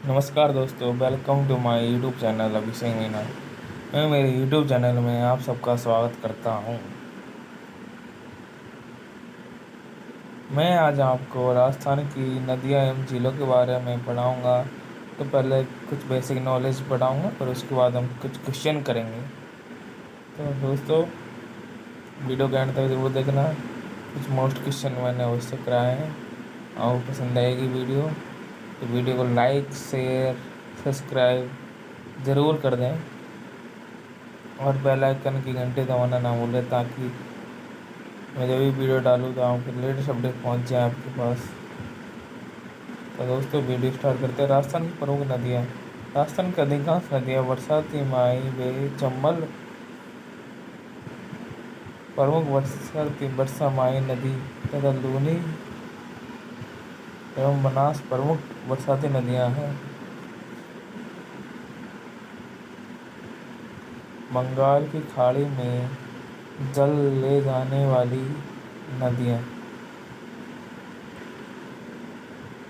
नमस्कार दोस्तों, welcome to my YouTube channel Abhishek Meena. मैं मेरे यूट्यूब चैनल में आप सबका स्वागत करता हूं। मैं आज आपको राजस्थान की नदियां एवं झीलों के बारे में पढ़ाऊंगा। तो पहले कुछ बेसिक नॉलेज पढ़ाऊंगा, फिर उसके बाद हम कुछ क्वेश्चन करेंगे। तो दोस्तों, वीडियो के अंत तक जरूर देखना। कुछ मोस्ट क्वेश्चन मैंने अवश्य कराए हैं। आपको पसंद आएगी वीडियो तो वीडियो को लाइक, शेयर, सब्सक्राइब ज़रूर कर दें और बेल आइकन की घंटी दबाना ना भूलें, ताकि मैं जब भी वीडियो डालूँ तो आपको लेटेस्ट अपडेट पहुंच जाए आपके पास। तो दोस्तों, वीडियो स्टार्ट करते हैं। राजस्थान की प्रमुख नदियाँ। राजस्थान की अधिकांश नदियाँ बरसाती माई वे चंबल प्रमुख बरसाती बरसा माई नदी तथा लूनी एवं बनास प्रमुख बरसाती नदियाँ हैं। बंगाल की खाड़ी में जल ले जाने वाली नदियाँ।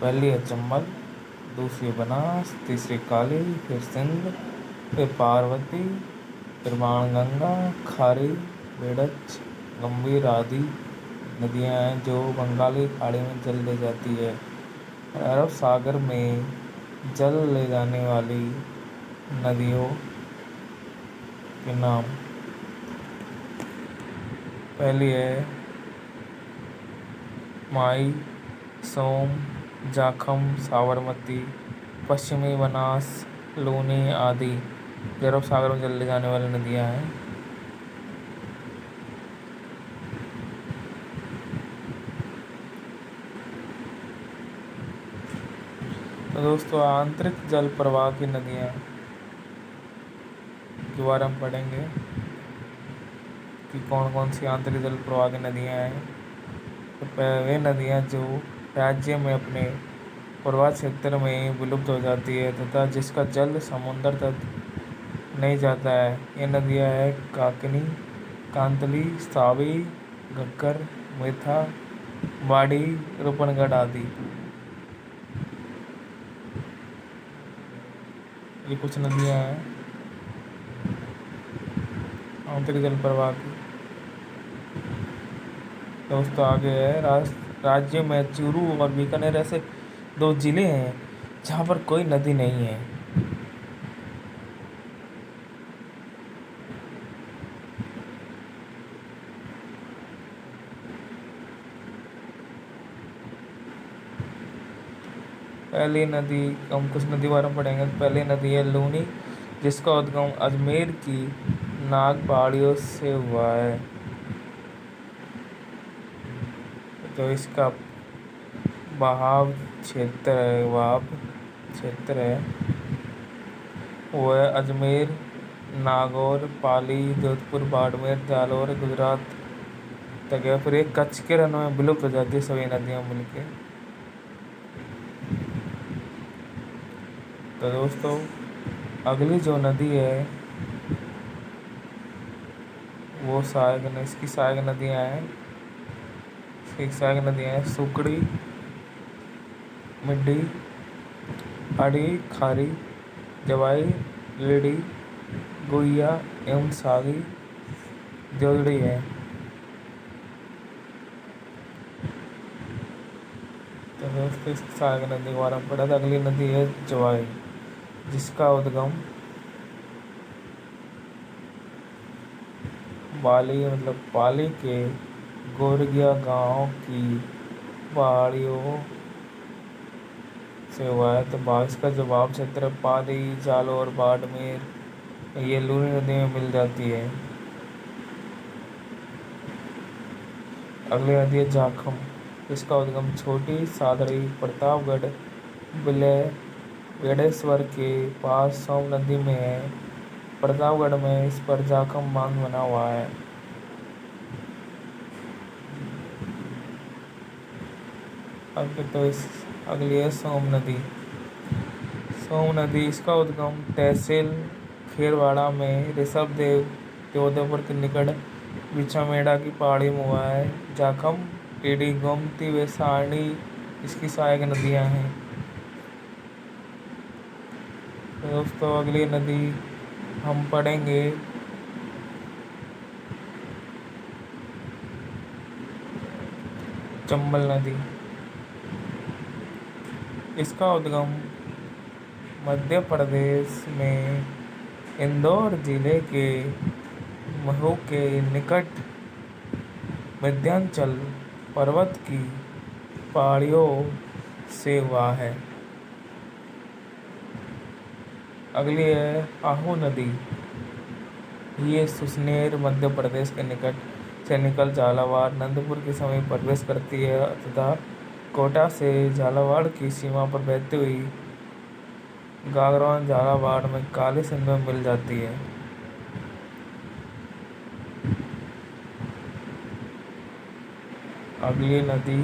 पहली है चंबल, दूसरी बनास, तीसरी काली, फिर सिंध, फिर पार्वती, फिर बाणगंगा, खारी, बेड़च, गंभीर आदि नदियाँ हैं जो बंगाली खाड़ी में जल ले जाती है। अरब सागर में जल ले जाने वाली नदियों के नाम। पहली है माई, सोम, जाखम, साबरमती, पश्चिमी बनास, लूनी आदि अरब सागर में जल ले जाने वाली नदियाँ हैं। तो दोस्तों, आंतरिक जल प्रवाह की नदियाँ के बारे में पढ़ेंगे कि कौन कौन सी आंतरिक जल प्रवाह की नदियाँ हैं। तो वे नदियाँ जो राज्य में अपने प्रवाह क्षेत्र में विलुप्त हो जाती है तथा जिसका जल समुद्र तक नहीं जाता है, ये नदियाँ हैं काकनी, कांतली, सावी, घग्गर, मेथा, बाड़ी, रूपनगढ़ आदि। ये कुछ नदियाँ हैं आंतरिक जल प्रवाह की। दोस्तों, आगे है राज्य में चूरू और बीकानेर ऐसे दो जिले हैं जहाँ पर कोई नदी नहीं है। पहली नदी, हम कुछ नदी बारे में पढ़ेंगे। पहली नदी है लूनी, जिसका उद्गम अजमेर की नाग पहाड़ियों से हुआ है। तो इसका बहाव क्षेत्र है वो है अजमेर, नागौर, पाली, जोधपुर, बाड़मेर, जालौर, गुजरात तक है। फिर एक कच्छ के रण में विलुप्त हो जाती है सभी नदियाँ मिलके। तो दोस्तों, अगली जो नदी है वो इसकी सहायक नदियाँ हैं। इसकी सहायक नदियाँ हैं सुकड़ी, मिड्डी, आड़ी, खारी, जवाई, लेडी, गुइया एवं सागी जोदड़ी है। तो दोस्तों, इसकी सहायक नदी के बारे में पढ़ा था। अगली नदी है जवाई, जिसका उद्गम पाली के गोरगिया गांव की पहाड़ियों से हुआ है। तो इसका जवाब क्षेत्र पाली, जालौर, बाड़मेर ये लूनी नदी में मिल जाती है। अगली नदी है जाखम, इसका उद्गम छोटी सादड़ी, प्रतापगढ़, बेड़ेश्वर के पास सोम नदी में है। प्रतापगढ़ में इस पर जाखम बांध बना हुआ है। अगली है सोम नदी। सोम नदी, इसका उद्गम तहसील खेरवाड़ा में ऋषभदेव के उदयपुर के निकट बिछामेड़ा की पहाड़ी में हुआ है। जाखम, टीडी, गोमती व सारणी इसकी सहायक नदियाँ हैं। तो दोस्तों अगली नदी हम पढ़ेंगे चंबल नदी। इसका उद्गम मध्य प्रदेश में इंदौर जिले के महू के निकट विंध्याचल पर्वत की पहाड़ियों से हुआ है। अगली है आहू नदी। ये सुसनेर मध्य प्रदेश के निकट से निकल झालावाड़ नंदपुर के समीप प्रवेश करती है तथा कोटा से झालावाड़ की सीमा पर बहती हुई गागरान झालावाड़ में काली सिंध में मिल जाती है। अगली नदी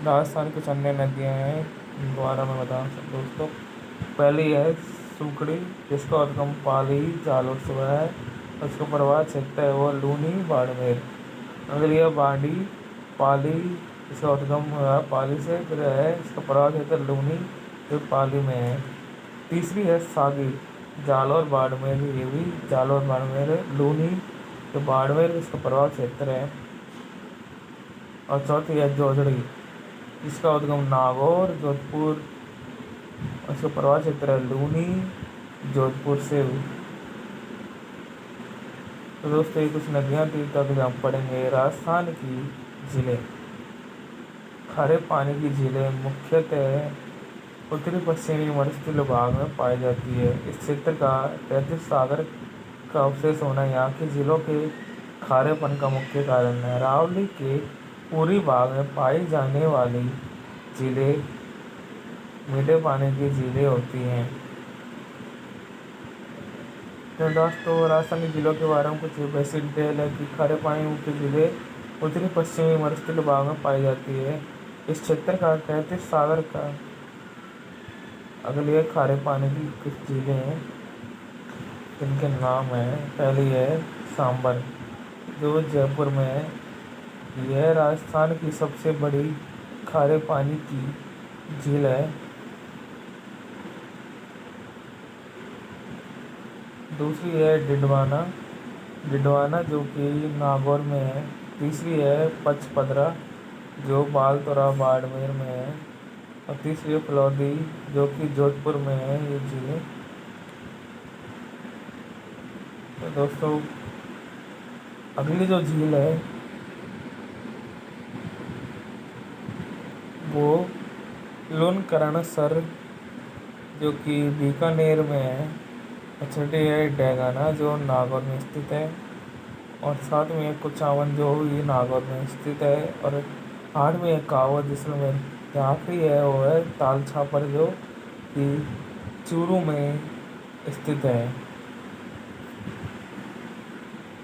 राजस्थान की कुछ अन्य नदियाँ हैं जिनके बारे में बता सकते दोस्तों। पहली है सुकड़ी, जिसका उद्गम पाली जालोर से हुआ है। उसका प्रवाह क्षेत्र है वो लूनी बाड़मेर। अगली है बाड़ी, पाली, इसका उद्गम हुआ पाली से, फिर है इसका प्रवाह क्षेत्र लूनी जो पाली में है। तीसरी है सागी, जालोर बाड़मेर, ये भी जालोर बाड़मेर लूनी जो बाड़मेर इसका प्रवाह क्षेत्र है। और चौथी है जोजड़ी, इसका उद्गम नागौर जोधपुर, उसका प्रवाह क्षेत्र है लूनी जोधपुर से। तो दोस्तों ये कुछ नदियाँ थी। तब हम पढ़ेंगे राजस्थान की झीलें। खारे पानी की झीलें मुख्यतः उत्तरी पश्चिमी मरुस्थलीय भाग में पाई जाती है। इस क्षेत्र का तैतीस सागर का अवशेष होना यहाँ की झीलों के खारेपन का मुख्य कारण है। अरावली के पूर्वी भाग में पाई जाने वाली झीलें मीठे पानी की झीलें होती हैं। तो दोस्तों राजस्थान की झीलों के बारे में कुछ बेसिक डिटेल है कि खारे पानी की झीलें उत्तरी पश्चिमी मरुस्थलीय भाग में पाई जाती है। इस क्षेत्र का तैतीस सागर का अगले खारे पानी की कुछ झीलें हैं जिनके नाम है। पहली है सांबर जो जयपुर में है। यह राजस्थान की सबसे बड़ी खारे पानी की झील है। दूसरी है डिडवाना, डिडवाना जो कि नागौर में है। तीसरी है पचपदरा जो बालतोरा बाड़मेर में है। और तीसरी है फलौदी जो कि जोधपुर में है ये झीलें। तो दोस्तों अगली जो झील है वो लुनकरणसर जो कि बीकानेर में है। और छठी है डेगाना जो नागौर में स्थित है। और सातवीं है कुचावन जो भी नागौर में स्थित है। और आठवीं है कावड़ जैसलमेर। आखिरी है वो है तालछापर जो कि चूरू में स्थित है।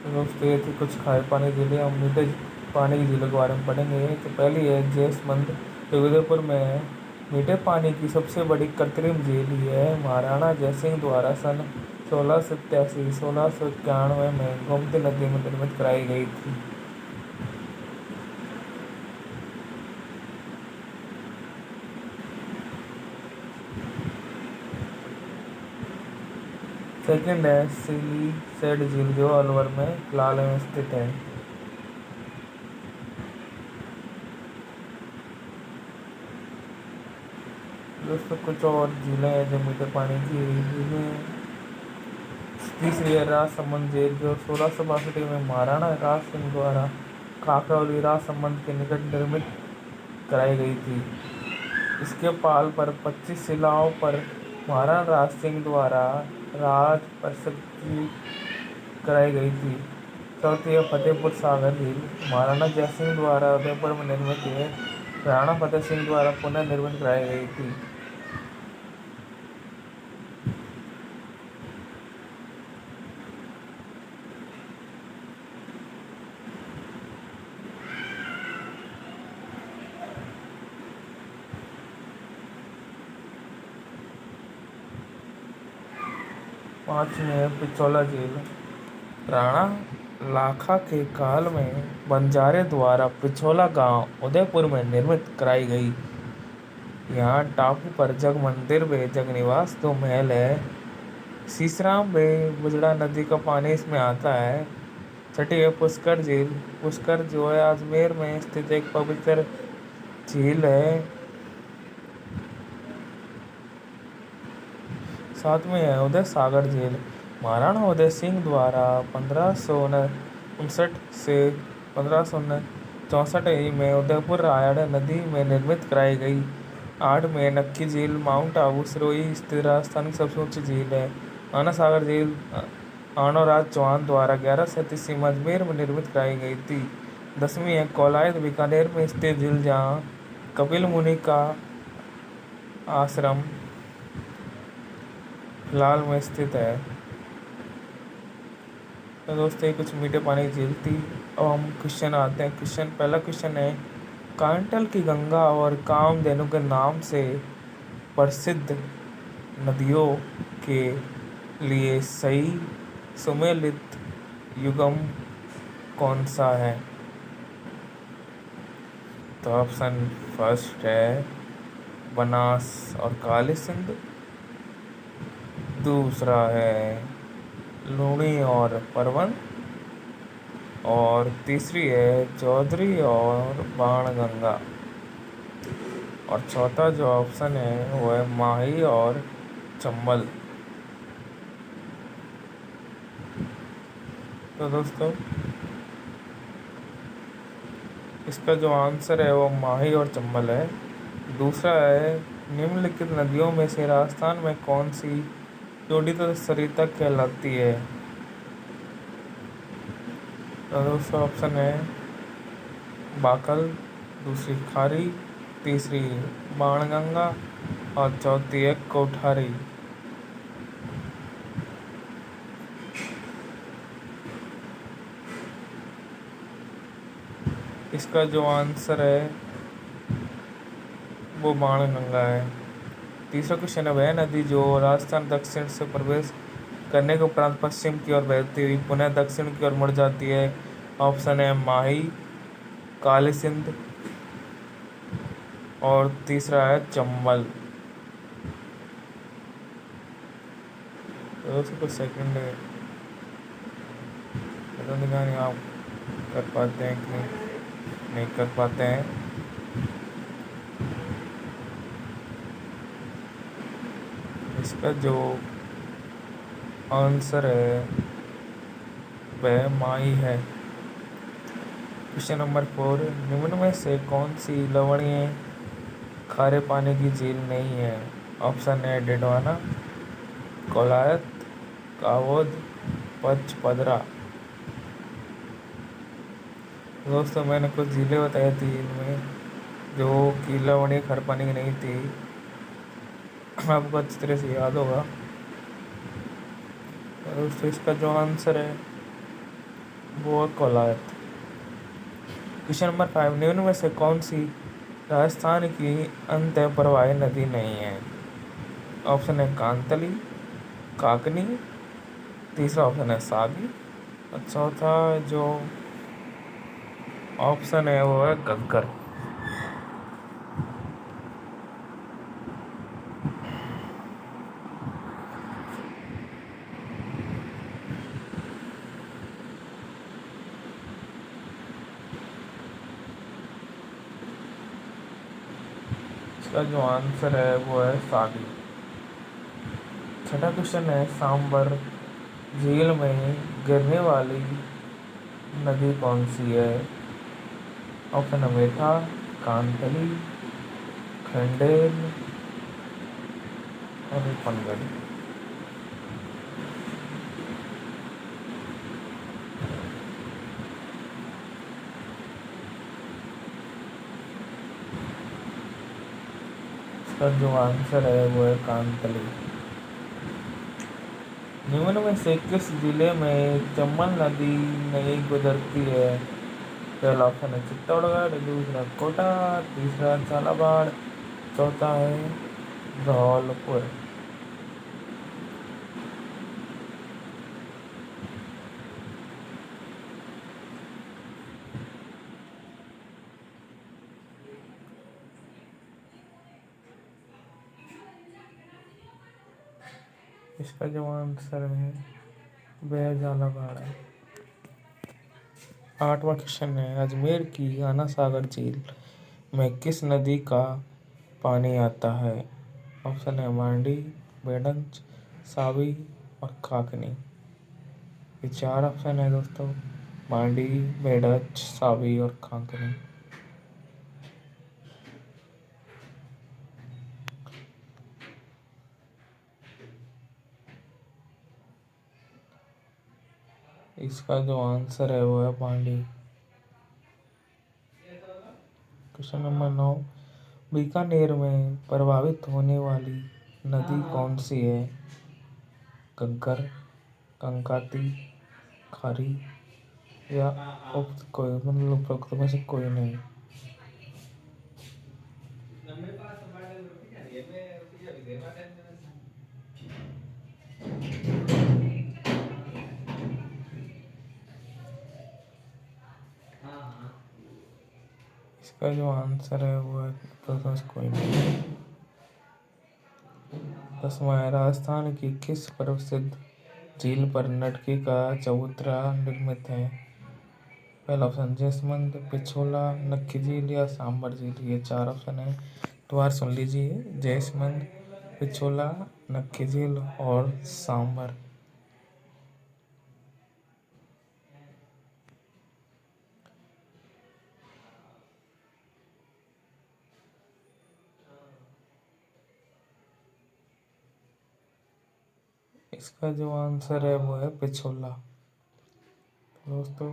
तो दोस्तों ये थी कुछ खारे पानी झीलें। हम मीठे पानी की झीलों के बारे में पढ़ेंगे। तो पहली है जैसमंद जो उदयपुर में है। मीठे पानी की सबसे बड़ी कृत्रिम झील है। महाराणा जयसिंह द्वारा सन 1691 में गोमती नदी में निर्मित कराई गई थी। सेकंड है सिलीसेड झील जो अलवर में लाल में स्थित है। दोस्तों कुछ और झीलें हैं जो मीठे पानी की झीलें। तीसरी है राजसमंद झील जो 1662 में महाराणा राज सिंह द्वारा खाकरौली राजसमंद के निकट निर्मित कराई गई थी। इसके पाल पर 25 शिलाओं पर महाराणा राज सिंह द्वारा राज प्रसिद्धि कराई गई थी। चौथी है फतेहपुर सागर झील महाराणा जयसिंह द्वारा उदयपुर में निर्मित है। राणा फतेह सिंह द्वारा पुनः निर्मित कराई गई थी। पाँचवीं है पिछोला झील। राणा लाखा के काल में बंजारे द्वारा पिछोला गांव उदयपुर में निर्मित कराई गई। यहाँ टापू पर जग मंदिर व जग निवास दो महल है। सीसराम में बुजड़ा नदी का पानी इसमें आता है। छठी है पुष्कर झील। पुष्कर जो है अजमेर में स्थित एक पवित्र झील है। साथ में है उदय सागर झील। महाराणा उदय सिंह द्वारा 1559 से 1564 में उदयपुर रायड़ नदी में निर्मित कराई गई। 8 में नक्की झील माउंट आबू सिरोही स्थित राजस्थान की सबसे ऊंची झील है। आना सागर झील आणोराज चौहान द्वारा 1137 में अजमेर में निर्मित कराई गई थी। 10वीं है कोलायत बीकानेर में स्थित झील जहाँ कपिल मुनि का आश्रम फिलहाल में स्थित है। तो दोस्तों ये कुछ मीठे पानी की झील थी। अब हम क्वेश्चन आते हैं। पहला क्वेश्चन है, कांटल की गंगा और कामधेनु के नाम से प्रसिद्ध नदियों के लिए सही सुमेलित युगम कौन सा है? तो ऑप्शन फर्स्ट है बनास और काली सिंधु। दूसरा है लूणी और परवन। और तीसरी है चौधरी और बाणगंगा। और चौथा जो ऑप्शन है वो है माही और चंबल। तो दोस्तों इसका जो आंसर है वो माही और चंबल है। दूसरा है निम्नलिखित नदियों में से राजस्थान में कौन सी जोड़ी तो सरिता कहलाती है? तो दूसरा ऑप्शन है बाकल, दूसरी खारी, तीसरी बाणगंगा और चौथी है कोठारी। इसका जो आंसर है वो बाणगंगा है। तीसरा क्वेश्चन है, वह नदी जो राजस्थान दक्षिण से प्रवेश करने के उपरांत पश्चिम की ओर बहती हुई पुनः दक्षिण की ओर मुड़ जाती है। ऑप्शन है माही, काली सिंध और तीसरा है चंबल। तो कुछ सेकंड पता नहीं आप कर पाते हैं कि नहीं कर पाते हैं। इसका जो आंसर है वह माही है। क्वेश्चन नंबर 4, निम्न में से कौन सी लवणीय खारे पानी की झील नहीं है? ऑप्शन है डिडवाना, कोलायत, कावोद, पचपदरा। दोस्तों मैंने कुछ झीलें बताई थी इनमें जो कि लवणीय खारे पानी की नहीं थी। आपको अच्छी तरह से याद होगा। और दोस्तों इसका जो आंसर है वो है कोलायत। क्वेश्चन नंबर 5, निम्न में से कौन सी राजस्थान की अंतः प्रवाही नदी नहीं है? ऑप्शन है कांतली, काकनी, तीसरा ऑप्शन है सागी और चौथा जो ऑप्शन है वो है घग्गर। इसका जो आंसर है वो है सागी। छठा क्वेश्चन है, सांबर झील में गिरने वाली नदी कौन सी है? ऑप्शन है मेठा, कांतली, खंडेल और पनगढ़। इसका जो आंसर है वो है कांतली। निम्न में से किस जिले में चंबल नदी नहीं गुजरती है? पहला ऑप्शन है चित्तौड़गढ़, दूसरा कोटा, तीसरा झालावाड़, चौथा है धौलपुर। इसका जो आंसर है वह जालावाड़ा। 8वां क्वेश्चन है, अजमेर की आना सागर झील में किस नदी का पानी आता है? ऑप्शन है मांडी, बेडंच, सावी और काकनी। ये 4 ऑप्शन है दोस्तों, मांडी, बेडच, सावी और काकनी। इसका जो आंसर है वो है मांडी। क्वेश्चन नंबर 9, बीकानेर में प्रभावित होने वाली नदी कौन सी है? घग्गर, कंकाती, खारी या उपरोक्त में से कोई नहीं। इसका जो आंसर है वो है उपरोक्त में से कोई नहीं। 10वां है, राजस्थान की किस प्रसिद्ध झील पर नटकी का चबूतरा निर्मित है? पहला ऑप्शन जयसमंद, पिछोला, नक्की झील या सांबर झील। ये 4 ऑप्शन है, दोबारा सुन लीजिए, जयसमंद, पिछोला, नक्की झील और सांबर। इसका जो आंसर है वो है पिछोला। दोस्तों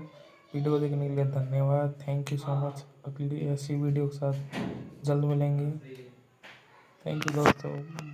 वीडियो को देखने के लिए धन्यवाद, थैंक यू सो मच। अगली ऐसी वीडियो के साथ जल्द मिलेंगे। थैंक यू दोस्तों।